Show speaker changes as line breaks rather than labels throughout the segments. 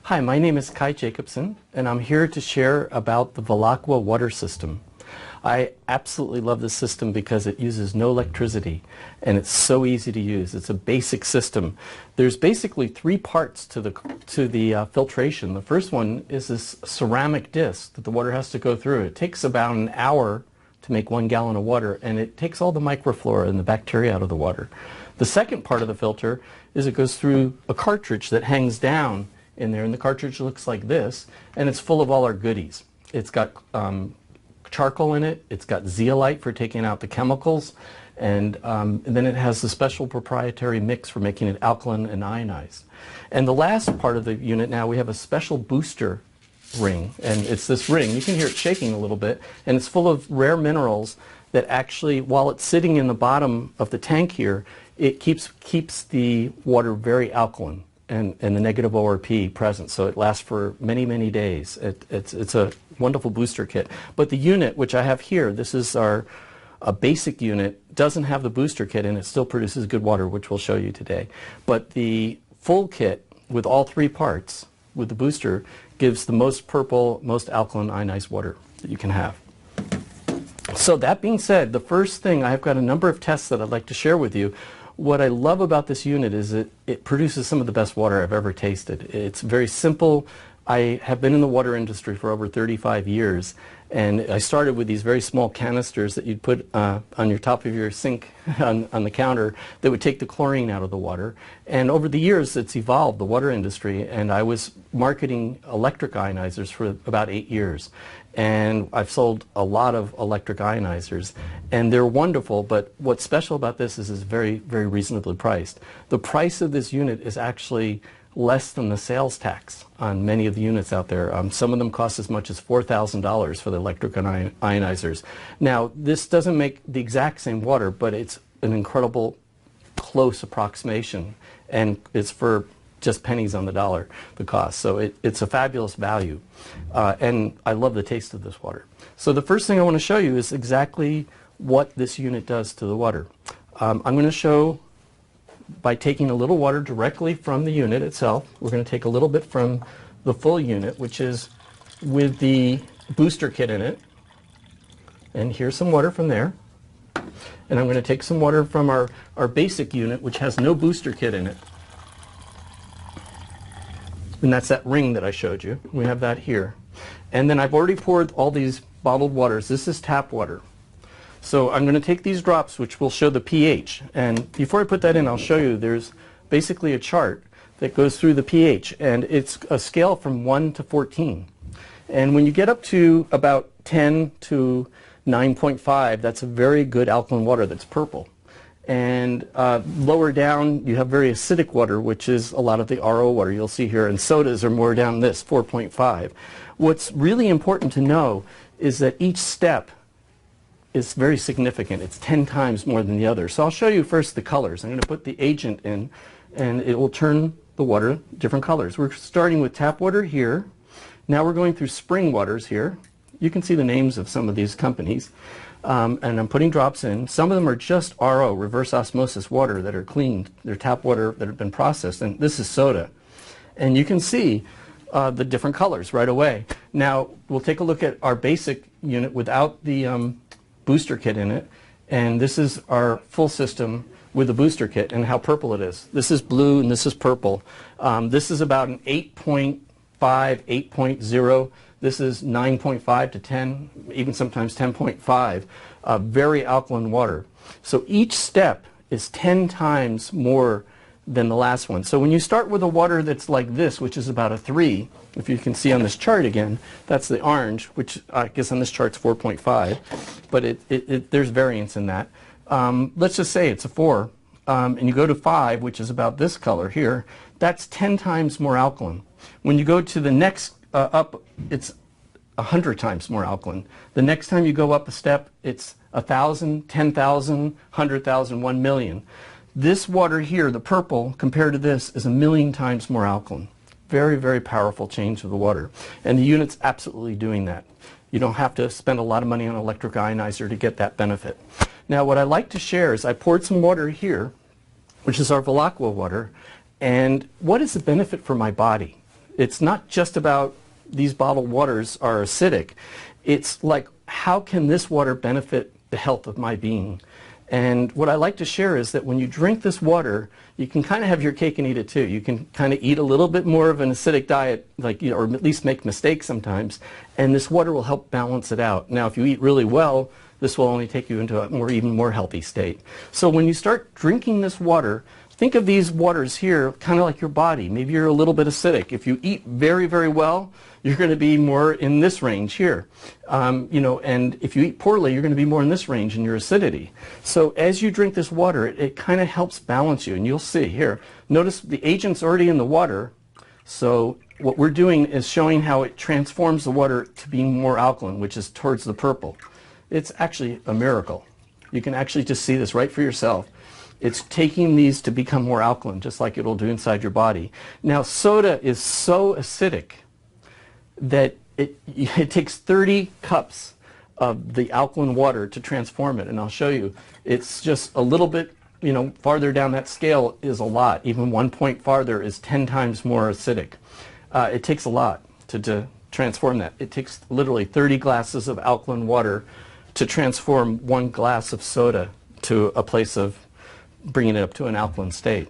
Hi, my name is Kai Jacobson, and I'm here to share about the Velaqua water system. I absolutely love this system because it uses no electricity, and it's so easy to use. It's a basic system. There's basically three parts to the filtration. The first one is this ceramic disc that the water has to go through. It takes about an hour to make 1 gallon of water, and it takes all the microflora and the bacteria out of the water. The second part of the filter is it goes through a cartridge that hangs down in there, and the cartridge looks like this, and it's full of all our goodies. It's got charcoal in it, it's got zeolite for taking out the chemicals, and then it has the special proprietary mix for making it alkaline and ionized. And the last part of the unit now, we have a special booster ring, and it's this ring, you can hear it shaking a little bit, and it's full of rare minerals that actually, while it's sitting in the bottom of the tank here, it keeps the water very alkaline and the negative ORP present, so it lasts for many, many days. It's a wonderful booster kit. But the unit, which I have here, this is a basic unit, doesn't have the booster kit, and it still produces good water, which we'll show you today. But the full kit, with all three parts, with the booster, gives the most purple, most alkaline ionized water that you can have. So that being said, the first thing, I've got a number of tests that I'd like to share with you. What I love about this unit is it produces some of the best water I've ever tasted. It's very simple. I have been in the water industry for over 35 years, and I started with these very small canisters that you'd put on your top of your sink on the counter that would take the chlorine out of the water. And over the years, it's evolved, the water industry, and I was marketing electric ionizers for about 8 years. And I've sold a lot of electric ionizers, and they're wonderful, but what's special about this is it's very, very reasonably priced. The price of this unit is actually less than the sales tax on many of the units out there. Some of them cost as much as $4,000 for the electric ionizers. Now, this doesn't make the exact same water, but it's an incredible close approximation, and it's for just pennies on the dollar, the cost. So it's a fabulous value, and I love the taste of this water. So the first thing I want to show you is exactly what this unit does to the water. I'm going to show by taking a little water directly from the unit itself. We're going to take a little bit from the full unit, which is with the booster kit in it, and here's some water from there. And I'm going to take some water from our basic unit, which has no booster kit in it. And that's that ring that I showed you. We have that here. And then I've already poured all these bottled waters. This is tap water. So I'm going to take these drops, which will show the pH. And before I put that in, I'll show you there's basically a chart that goes through the pH. And it's a scale from 1 to 14. And when you get up to about 10 to 9.5, that's a very good alkaline water that's purple. And lower down, you have very acidic water, which is a lot of the RO water you'll see here, and sodas are more down this, 4.5. What's really important to know is that each step is very significant. It's 10 times more than the other. So I'll show you first the colors. I'm going to put the agent in, and it will turn the water different colors. We're starting with tap water here. Now we're going through spring waters here. You can see the names of some of these companies. And I'm putting drops in. Some of them are just RO, reverse osmosis water, that are cleaned. They're tap water that have been processed, and this is soda. And you can see the different colors right away. Now, we'll take a look at our basic unit without the booster kit in it, and this is our full system with the booster kit and how purple it is. This is blue and this is purple. This is about an 8.5, 8.0. This is 9.5 to 10, even sometimes 10.5, very alkaline water. So each step is 10 times more than the last one. So when you start with a water that's like this, which is about a 3, if you can see on this chart again, that's the orange, which I guess on this chart's 4.5, but there's variance in that. Let's just say it's a 4, and you go to 5, which is about this color here, that's 10 times more alkaline. When you go to the next up, it's 100 times more alkaline. The next time you go up a step, it's 1,000, 10,000, 100,000, 1 million. This water here, the purple, compared to this, is 1,000,000 times more alkaline. Very, very powerful change of the water. And the unit's absolutely doing that. You don't have to spend a lot of money on an electric ionizer to get that benefit. Now, what I like to share is I poured some water here, which is our Velaqua water, and what is the benefit for my body? It's not just about these bottled waters are acidic. It's like, how can this water benefit the health of my being? And what I like to share is that when you drink this water, you can kind of have your cake and eat it too. You can kind of eat a little bit more of an acidic diet, like, or at least make mistakes sometimes, and this water will help balance it out. Now, if you eat really well, this will only take you into a even more healthy state. So when you start drinking this water, think of these waters here kind of like your body. Maybe you're a little bit acidic. If you eat very, very well, you're going to be more in this range here. And if you eat poorly, you're going to be more in this range in your acidity. So as you drink this water, it kind of helps balance you. And you'll see here, notice the agent's already in the water. So what we're doing is showing how it transforms the water to being more alkaline, which is towards the purple. It's actually a miracle. You can actually just see this right for yourself. It's taking these to become more alkaline, just like it'll do inside your body. Now, soda is so acidic that it takes 30 cups of the alkaline water to transform it. And I'll show you. It's just a little bit, farther down that scale is a lot. Even 1 point farther is 10 times more acidic. It takes a lot to transform that. It takes literally 30 glasses of alkaline water to transform 1 glass of soda to a place of bringing it up to an alkaline state.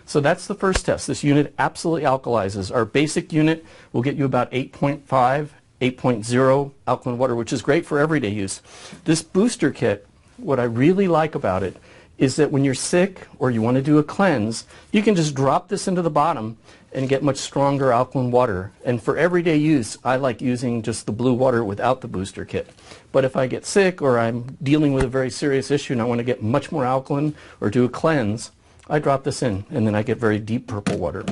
So that's the first test. This unit absolutely alkalizes. Our basic unit will get you about 8.5, 8.0 alkaline water, which is great for everyday use. This booster kit, what I really like about it is that when you're sick or you want to do a cleanse, you can just drop this into the bottom and get much stronger alkaline water. And for everyday use, I like using just the blue water without the booster kit. But if I get sick or I'm dealing with a very serious issue and I want to get much more alkaline or do a cleanse, I drop this in and then I get very deep purple water.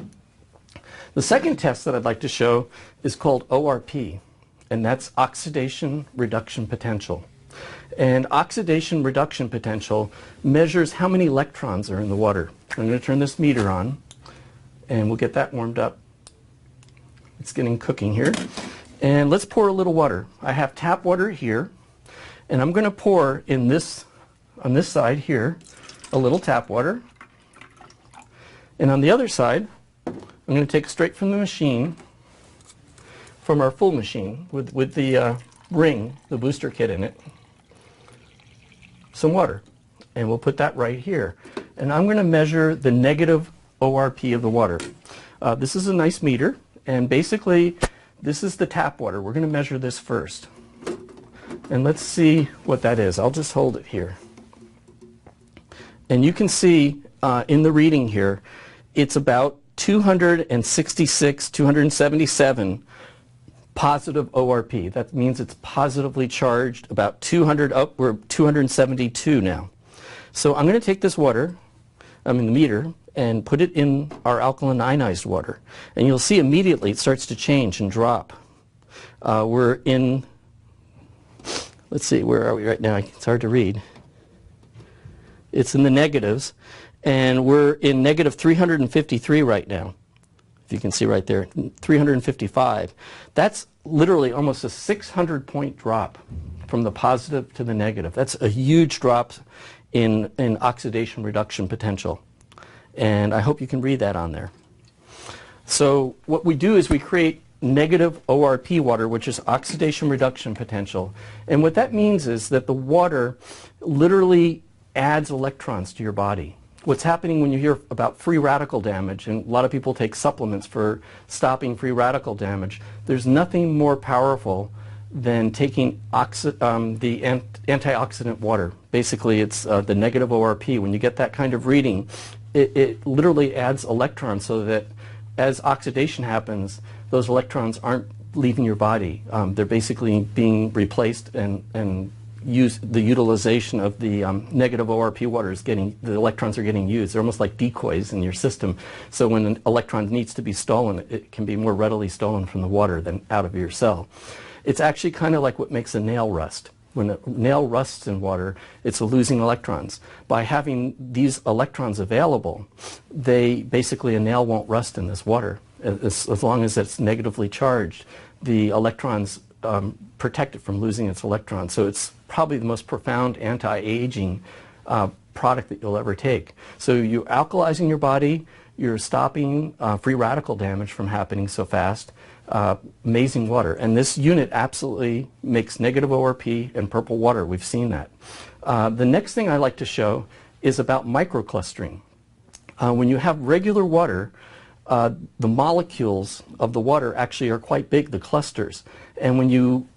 The second test that I'd like to show is called ORP, and that's oxidation reduction potential. And oxidation reduction potential measures how many electrons are in the water. I'm going to turn this meter on and we'll get that warmed up. It's getting cooking here. And let's pour a little water. I have tap water here, and I'm going to pour in this, on this side here, a little tap water. And on the other side, I'm going to take straight from the machine, from our full machine with the ring, the booster kit in it, some water. And we'll put that right here. And I'm going to measure the negative ORP of the water. This is a nice meter, and basically this is the tap water. We're going to measure this first. And let's see what that is. I'll just hold it here. And you can see in the reading here, it's about 266, 277 positive ORP. That means it's positively charged, about 200 up. We're 272 now. So I'm going to take this water, the meter, and put it in our alkaline ionized water. And you'll see immediately it starts to change and drop. We're in, let's see, where are we right now? It's hard to read. It's in the negatives, and we're in negative 353 right now. If you can see right there, 355. That's literally almost a 600-point drop from the positive to the negative. That's a huge drop in oxidation reduction potential. And I hope you can read that on there. So what we do is we create negative ORP water, which is oxidation reduction potential. And what that means is that the water literally adds electrons to your body. What's happening when you hear about free radical damage, and a lot of people take supplements for stopping free radical damage, there's nothing more powerful than taking the antioxidant water. Basically, it's the negative ORP. When you get that kind of reading, it literally adds electrons so that as oxidation happens, those electrons aren't leaving your body. They're basically being replaced, and the utilization of the negative ORP water is the electrons are getting used. They're almost like decoys in your system. So when an electron needs to be stolen, it can be more readily stolen from the water than out of your cell. It's actually kind of like what makes a nail rust. When a nail rusts in water, it's losing electrons. By having these electrons available, basically a nail won't rust in this water. As long as it's negatively charged, the electrons protect it from losing its electrons. So it's probably the most profound anti-aging product that you'll ever take. So you're alkalizing your body, You're stopping free radical damage from happening so fast. Amazing water. And this unit absolutely makes negative ORP and purple water. We've seen that. The next thing I like to show is about micro-clustering. When you have regular water, the molecules of the water actually are quite big, the clusters. And when you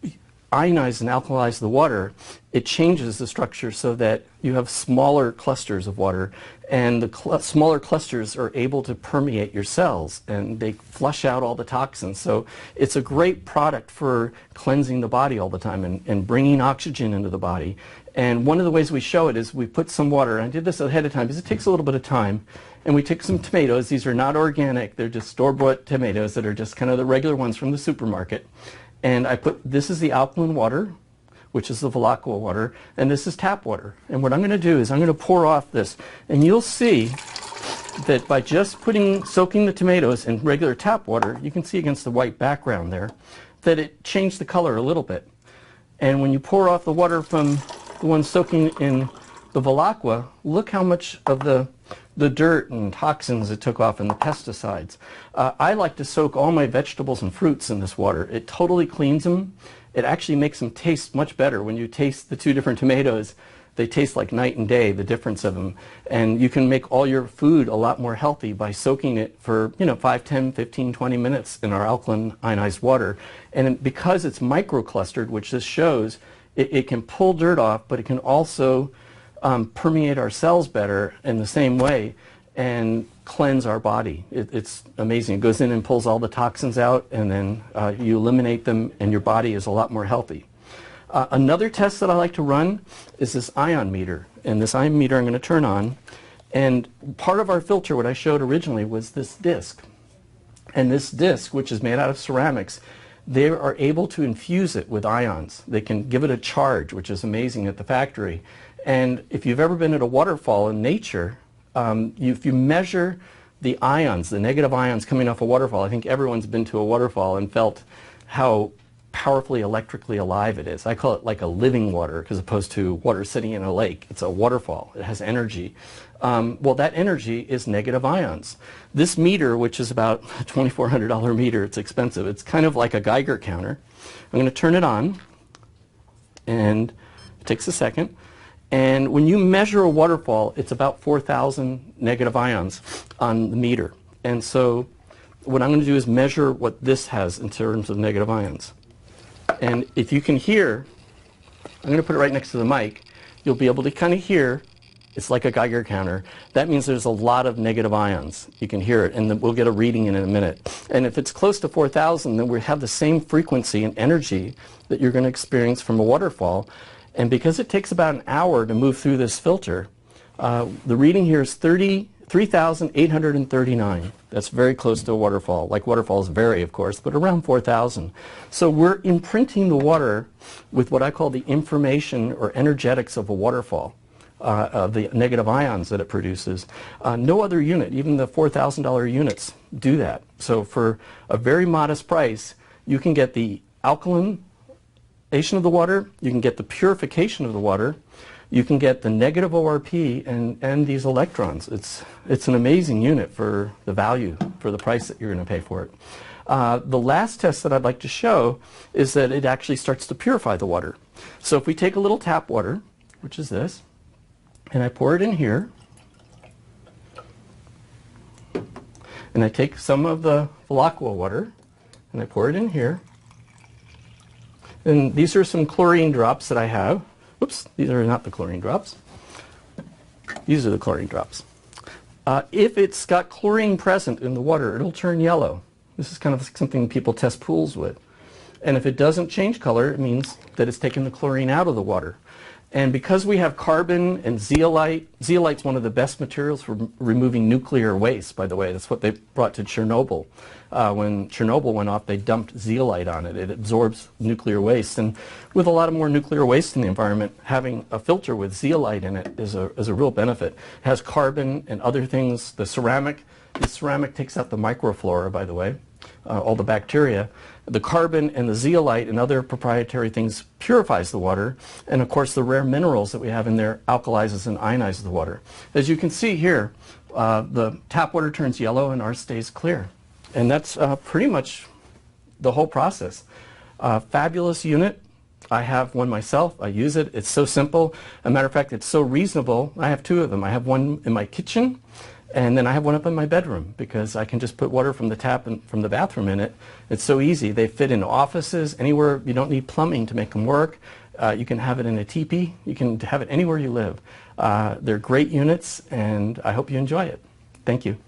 ionize and alkalize the water, it changes the structure so that you have smaller clusters of water, and the smaller clusters are able to permeate your cells and they flush out all the toxins. So it's a great product for cleansing the body all the time and bringing oxygen into the body. And one of the ways we show it is we put some water, and I did this ahead of time because it takes a little bit of time, and we take some tomatoes. These are not organic, they're just store-bought tomatoes that are just kind of the regular ones from the supermarket. And I put, this is the alkaline water, which is the Velaqua water, and this is tap water. And what I'm going to do is I'm going to pour off this, and you'll see that by just soaking the tomatoes in regular tap water, you can see against the white background there, that it changed the color a little bit. And when you pour off the water from the one soaking in the Velaqua, look how much of the dirt and toxins it took off and the pesticides. I like to soak all my vegetables and fruits in this water. It totally cleans them. It actually makes them taste much better. When you taste the two different tomatoes, they taste like night and day, the difference of them. And you can make all your food a lot more healthy by soaking it for 5, 10, 15, 20 minutes in our alkaline ionized water. And because it's micro-clustered, which this shows, it can pull dirt off, but it can also permeate our cells better in the same way and cleanse our body. It's amazing. It goes in and pulls all the toxins out, and then you eliminate them, and your body is a lot more healthy. Another test that I like to run is this ion meter. And this ion meter I'm going to turn on. And part of our filter, what I showed originally, was this disc. And this disc, which is made out of ceramics, they are able to infuse it with ions. They can give it a charge, which is amazing at the factory. And if you've ever been at a waterfall in nature, if you measure the ions, the negative ions coming off a waterfall, I think everyone's been to a waterfall and felt how powerfully electrically alive it is. I call it like a living water as opposed to water sitting in a lake. It's a waterfall. It has energy. Well, that energy is negative ions. This meter, which is about a $2,400 meter, it's expensive. It's kind of like a Geiger counter. I'm going to turn it on, and it takes a second. And when you measure a waterfall, it's about 4,000 negative ions on the meter. And so what I'm going to do is measure what this has in terms of negative ions. And if you can hear, I'm going to put it right next to the mic, you'll be able to kind of hear, it's like a Geiger counter. That means there's a lot of negative ions. You can hear it, and then we'll get a reading in a minute. And if it's close to 4,000, then we have the same frequency and energy that you're going to experience from a waterfall. And because it takes about an hour to move through this filter, the reading here is 3,839. That's very close to a waterfall. Like waterfalls vary, of course, but around 4,000. So we're imprinting the water with what I call the information or energetics of a waterfall, of the negative ions that it produces. No other unit, even the $4,000 units, do that. So for a very modest price, you can get the alkaline of the water, you can get the purification of the water, you can get the negative ORP and these electrons. It's an amazing unit for the value, for the price that you're going to pay for it. The last test that I'd like to show is that it actually starts to purify the water. So if we take a little tap water, which is this, and I pour it in here, and I take some of the Velaqua water, and I pour it in here, and these are some chlorine drops that I have. Oops, these are not the chlorine drops. These are the chlorine drops. If it's got chlorine present in the water, it'll turn yellow. This is kind of something people test pools with. And if it doesn't change color, it means that it's taken the chlorine out of the water. And because we have carbon and zeolite, zeolite's one of the best materials for removing nuclear waste, by the way. That's what they brought to Chernobyl. When Chernobyl went off, they dumped zeolite on it. It absorbs nuclear waste. And with a lot of more nuclear waste in the environment, having a filter with zeolite in it is a real benefit. It has carbon and other things. The ceramic takes out the microflora, by the way, all the bacteria. The carbon and the zeolite and other proprietary things purifies the water, and of course the rare minerals that we have in there alkalizes and ionizes the water. As you can see here, the tap water turns yellow and ours stays clear. And that's pretty much the whole process. Fabulous unit. I have one myself. I use it. It's so simple. As a matter of fact, it's so reasonable. I have two of them. I have one in my kitchen, and then I have one up in my bedroom because I can just put water from the tap and from the bathroom in it. It's so easy. They fit in offices, anywhere. You don't need plumbing to make them work. You can have it in a teepee. You can have it anywhere you live. They're great units, and I hope you enjoy it. Thank you.